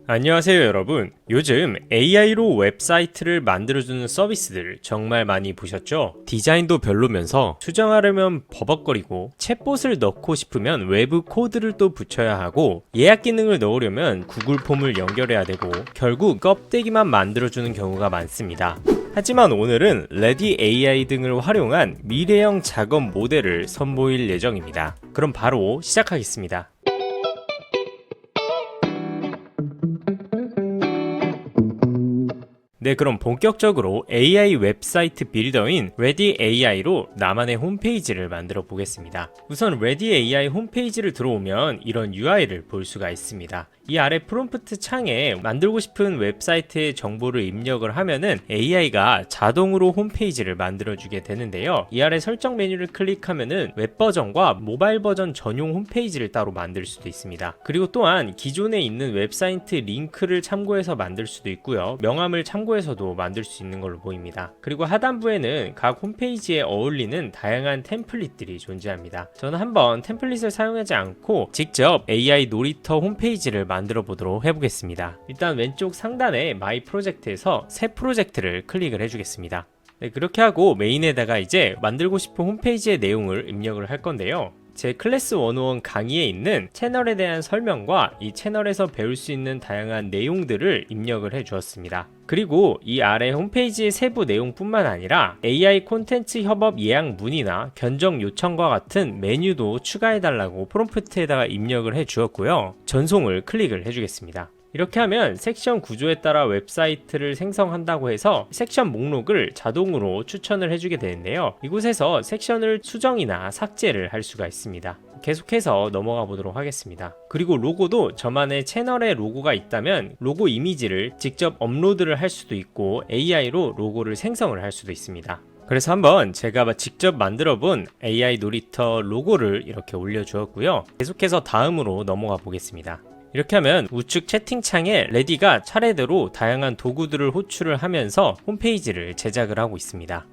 안녕하세요 여러분. 요즘 AI로 웹사이트를 만들어주는 서비스들 정말 많이 보셨죠? 디자인도 별로면서 수정하려면 버벅거리고 챗봇을 넣고 싶으면 외부 코드를 또 붙여야 하고 예약 기능을 넣으려면 구글 폼을 연결해야 되고 결국 껍데기만 만들어주는 경우가 많습니다. 하지만 오늘은 레디 AI 등을 활용한 미래형 작업 모델을 선보일 예정입니다. 그럼 바로 시작하겠습니다. 네, 그럼 본격적으로 AI 웹사이트 빌더인 레디 AI로 나만의 홈페이지를 만들어 보겠습니다. 우선 레디 AI 홈페이지를 들어오면 이런 UI를 볼 수가 있습니다. 이 아래 프롬프트 창에 만들고 싶은 웹사이트의 정보를 입력을 하면은 AI가 자동으로 홈페이지를 만들어주게 되는데요. 이 아래 설정 메뉴를 클릭하면은 웹 버전과 모바일 버전 전용 홈페이지를 따로 만들 수도 있습니다. 그리고 또한 기존에 있는 웹사이트 링크를 참고해서 만들 수도 있고요. 명함을 참고해서도 만들 수 있는 걸로 보입니다. 그리고 하단부에는 각 홈페이지에 어울리는 다양한 템플릿들이 존재합니다. 저는 한번 템플릿을 사용하지 않고 직접 AI 놀이터 홈페이지를 만들어 보도록 해보겠습니다. 일단 왼쪽 상단에 마이 프로젝트에서 새 프로젝트를 클릭을 해주겠습니다. 네, 그렇게 하고 메인에다가 이제 만들고 싶은 홈페이지의 내용을 입력을 할 건데요. 제 클래스 101 강의에 있는 채널에 대한 설명과 이 채널에서 배울 수 있는 다양한 내용들을 입력을 해 주었습니다. 그리고 이 아래 홈페이지의 세부 내용뿐만 아니라 AI 콘텐츠 협업 예약 문의나 견적 요청과 같은 메뉴도 추가해달라고 프롬프트에다가 입력을 해 주었고요. 전송을 클릭을 해주겠습니다. 이렇게 하면 섹션 구조에 따라 웹사이트를 생성한다고 해서 섹션 목록을 자동으로 추천을 해주게 되는데요. 이곳에서 섹션을 수정이나 삭제를 할 수가 있습니다. 계속해서 넘어가 보도록 하겠습니다. 그리고 로고도 저만의 채널에 로고가 있다면 로고 이미지를 직접 업로드를 할 수도 있고 AI로 로고를 생성을 할 수도 있습니다. 그래서 한번 제가 직접 만들어 본 AI 놀이터 로고를 이렇게 올려주었고요. 계속해서 다음으로 넘어가 보겠습니다. 이렇게 하면 우측 채팅창에 레디가 차례대로 다양한 도구들을 호출을 하면서 홈페이지를 제작을 하고 있습니다.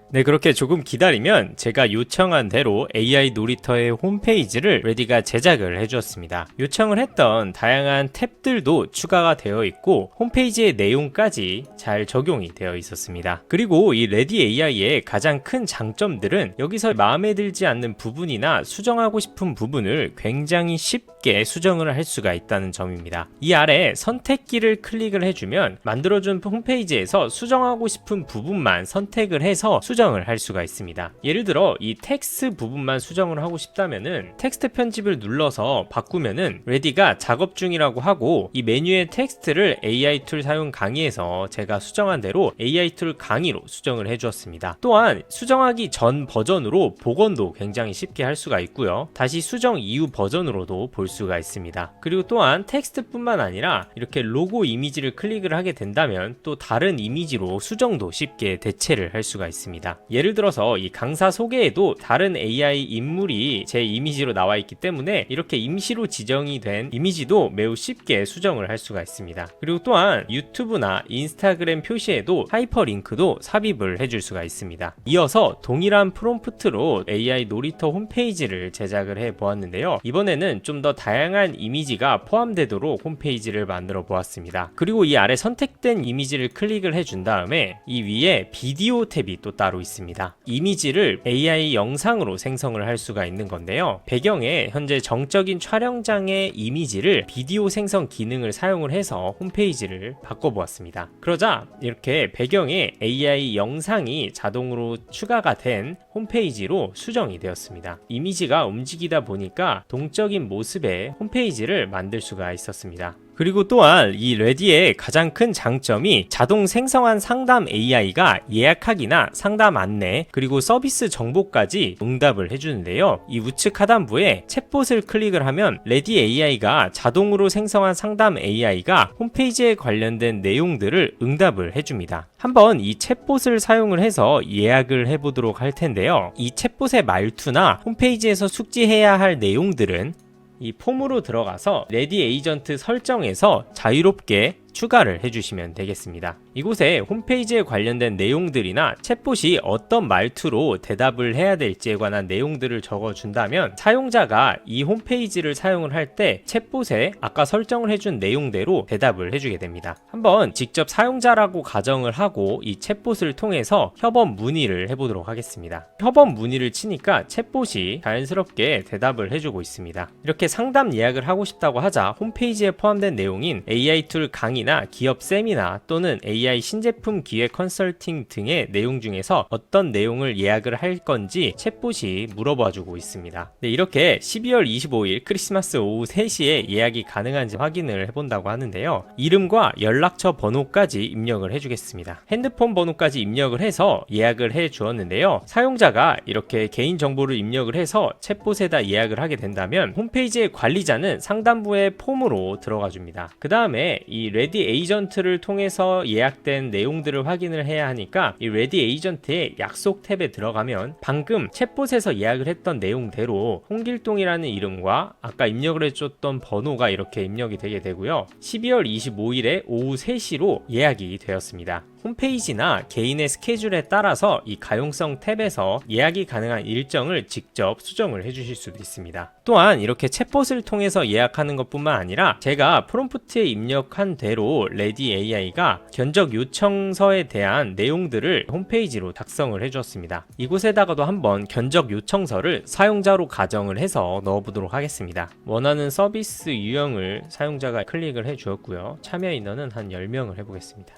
네, 그렇게 조금 기다리면 제가 요청한 대로 AI 놀이터의 홈페이지를 레디가 제작을 해주었습니다. 요청을 했던 다양한 탭들도 추가가 되어 있고 홈페이지의 내용까지 잘 적용이 되어 있었습니다. 그리고 이 레디 AI의 가장 큰 장점들은 여기서 마음에 들지 않는 부분이나 수정하고 싶은 부분을 굉장히 쉽게 수정을 할 수가 있다는 점입니다. 이 아래 선택키를 클릭을 해주면 만들어준 홈페이지에서 수정하고 싶은 부분만 선택을 해서 수정을 할 수가 있습니다. 예를 들어 이 텍스트 부분만 수정을 하고 싶다면은 텍스트 편집을 눌러서 바꾸면은 레디가 작업 중이라고 하고 이 메뉴의 텍스트를 AI 툴 사용 강의에서 제가 수정한 대로 AI 툴 강의로 수정을 해주었습니다. 또한 수정하기 전 버전으로 복원도 굉장히 쉽게 할 수가 있고요. 다시 수정 이후 버전으로도 볼 수가 있습니다. 그리고 또한 텍스트뿐만 아니라 이렇게 로고 이미지를 클릭을 하게 된다면 또 다른 이미지로 수정도 쉽게 대체를 할 수가 있습니다. 예를 들어서 이 강사 소개에도 다른 AI 인물이 제 이미지로 나와 있기 때문에 이렇게 임시로 지정이 된 이미지도 매우 쉽게 수정을 할 수가 있습니다. 그리고 또한 유튜브나 인스타그램 표시에도 하이퍼링크도 삽입을 해줄 수가 있습니다. 이어서 동일한 프롬프트로 AI 놀이터 홈페이지를 제작을 해 보았는데요. 이번에는 좀 더 다양한 이미지가 포함되도록 홈페이지를 만들어 보았습니다. 그리고 이 아래 선택된 이미지를 클릭을 해준 다음에 이 위에 비디오 탭이 또 따로 있습니다. 이미지를 AI 영상으로 생성을 할 수가 있는 건데요. 배경에 현재 정적인 촬영장의 이미지를 비디오 생성 기능을 사용을 해서 홈페이지를 바꿔보았습니다. 그러자 이렇게 배경에 AI 영상이 자동으로 추가가 된 홈페이지로 수정이 되었습니다. 이미지가 움직이다 보니까 동적인 모습의 홈페이지를 만들 수가 있었습니다. 그리고 또한 이 레디의 가장 큰 장점이 자동 생성한 상담 AI가 예약하기나 상담 안내 그리고 서비스 정보까지 응답을 해주는데요. 이 우측 하단부에 챗봇을 클릭을 하면 레디 AI가 자동으로 생성한 상담 AI가 홈페이지에 관련된 내용들을 응답을 해줍니다. 한번 이 챗봇을 사용을 해서 예약을 해보도록 할 텐데요. 이 챗봇의 말투나 홈페이지에서 숙지해야 할 내용들은 이 폼으로 들어가서 레디 에이전트 설정에서 자유롭게 추가를 해주시면 되겠습니다. 이곳에 홈페이지에 관련된 내용들이나 챗봇이 어떤 말투로 대답을 해야 될지에 관한 내용들을 적어준다면 사용자가 이 홈페이지를 사용을 할 때 챗봇에 아까 설정을 해준 내용대로 대답을 해주게 됩니다. 한번 직접 사용자라고 가정을 하고 이 챗봇을 통해서 협업 문의를 해보도록 하겠습니다. 협업 문의를 치니까 챗봇이 자연스럽게 대답을 해주고 있습니다. 이렇게 상담 예약을 하고 싶다고 하자 홈페이지에 포함된 내용인 AI 툴 강의나 기업 세미나 또는 AI 신제품 기획 컨설팅 등의 내용 중에서 어떤 내용을 예약을 할 건지 챗봇이 물어봐주고 있습니다. 네, 이렇게 12월 25일 크리스마스 오후 3시에 예약이 가능한지 확인을 해본다고 하는데요. 이름과 연락처 번호까지 입력을 해주겠습니다. 핸드폰 번호까지 입력을 해서 예약을 해 주었는데요. 사용자가 이렇게 개인정보를 입력을 해서 챗봇에다 예약을 하게 된다면 홈페이지의 관리자는 상단부의 폼으로 들어가 줍니다. 그 다음에 이 레디 에이전트를 통해서 예약된 내용들을 확인을 해야 하니까 이 레디 에이전트의 약속 탭에 들어가면 방금 챗봇에서 예약을 했던 내용대로 홍길동이라는 이름과 아까 입력을 해줬던 번호가 이렇게 입력이 되게 되고요. 12월 25일에 오후 3시로 예약이 되었습니다. 홈페이지나 개인의 스케줄에 따라서 이 가용성 탭에서 예약이 가능한 일정을 직접 수정을 해주실 수도 있습니다. 또한 이렇게 챗봇을 통해서 예약하는 것뿐만 아니라 제가 프롬프트에 입력한 대로 레디 AI가 견적 요청서에 대한 내용들을 홈페이지로 작성을 해주었습니다. 이곳에다가도 한번 견적 요청서를 사용자로 가정을 해서 넣어보도록 하겠습니다. 원하는 서비스 유형을 사용자가 클릭을 해주었고요. 참여 인원은 한 10명을 해보겠습니다.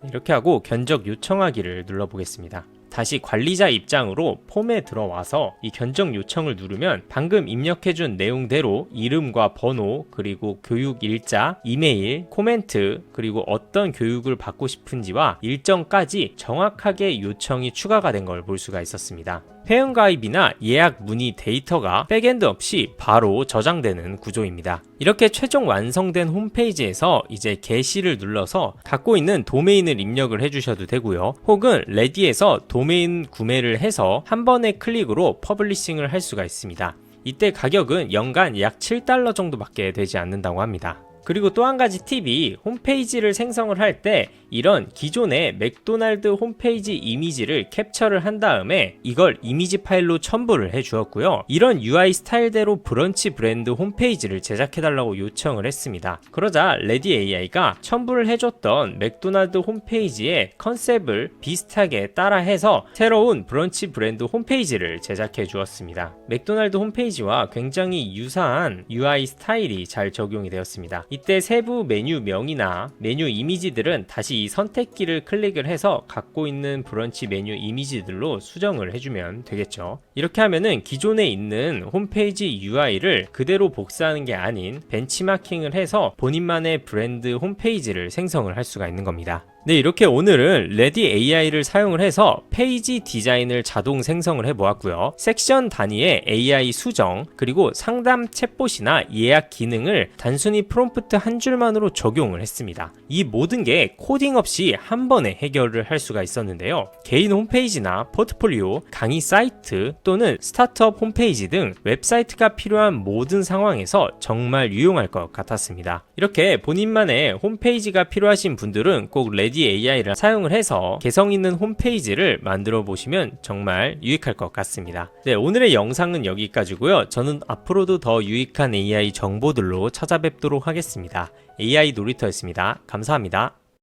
이렇게 하고 견적 요청하기를 눌러보겠습니다. 다시 관리자 입장으로 폼에 들어와서 이 견적 요청을 누르면 방금 입력해준 내용대로 이름과 번호, 그리고 교육 일자, 이메일, 코멘트, 그리고 어떤 교육을 받고 싶은지와 일정까지 정확하게 요청이 추가가 된 걸 볼 수가 있었습니다. 회원가입이나 예약 문의 데이터가 백엔드 없이 바로 저장되는 구조입니다. 이렇게 최종 완성된 홈페이지에서 이제 게시를 눌러서 갖고 있는 도메인을 입력을 해주셔도 되고요. 혹은 레디에서 도메인 구매를 해서 한 번의 클릭으로 퍼블리싱을 할 수가 있습니다. 이때 가격은 연간 약 $7 정도밖에 되지 않는다고 합니다. 그리고 또 한 가지 팁이 홈페이지를 생성을 할 때 이런 기존의 맥도날드 홈페이지 이미지를 캡처를 한 다음에 이걸 이미지 파일로 첨부를 해 주었고요. 이런 UI 스타일대로 브런치 브랜드 홈페이지를 제작해달라고 요청을 했습니다. 그러자 레디 AI가 첨부를 해줬던 맥도날드 홈페이지의 컨셉을 비슷하게 따라해서 새로운 브런치 브랜드 홈페이지를 제작해 주었습니다. 맥도날드 홈페이지와 굉장히 유사한 UI 스타일이 잘 적용이 되었습니다. 이때 세부 메뉴명이나 메뉴 이미지들은 다시 이 선택키를 클릭을 해서 갖고 있는 브런치 메뉴 이미지들로 수정을 해주면 되겠죠. 이렇게 하면은 기존에 있는 홈페이지 UI를 그대로 복사하는 게 아닌 벤치마킹을 해서 본인만의 브랜드 홈페이지를 생성을 할 수가 있는 겁니다. 네, 이렇게 오늘은 레디 AI를 사용을 해서 페이지 디자인을 자동 생성을 해보았고요. 섹션 단위의 AI 수정, 그리고 상담 챗봇이나 예약 기능을 단순히 프롬프트 한 줄만으로 적용을 했습니다. 이 모든 게 코딩 없이 한 번에 해결을 할 수가 있었는데요. 개인 홈페이지나 포트폴리오, 강의 사이트 또는 스타트업 홈페이지 등 웹사이트가 필요한 모든 상황에서 정말 유용할 것 같았습니다. 이렇게 본인만의 홈페이지가 필요하신 분들은 꼭 레디 AI를 사용을 해서 개성 있는 홈페이지를 만들어 보시면 정말 유익할 것 같습니다. 네, 오늘의 영상은 여기까지고요. 저는 앞으로도 더 유익한 AI 정보들로 찾아뵙도록 하겠습니다. AI 놀이터였습니다. 감사합니다.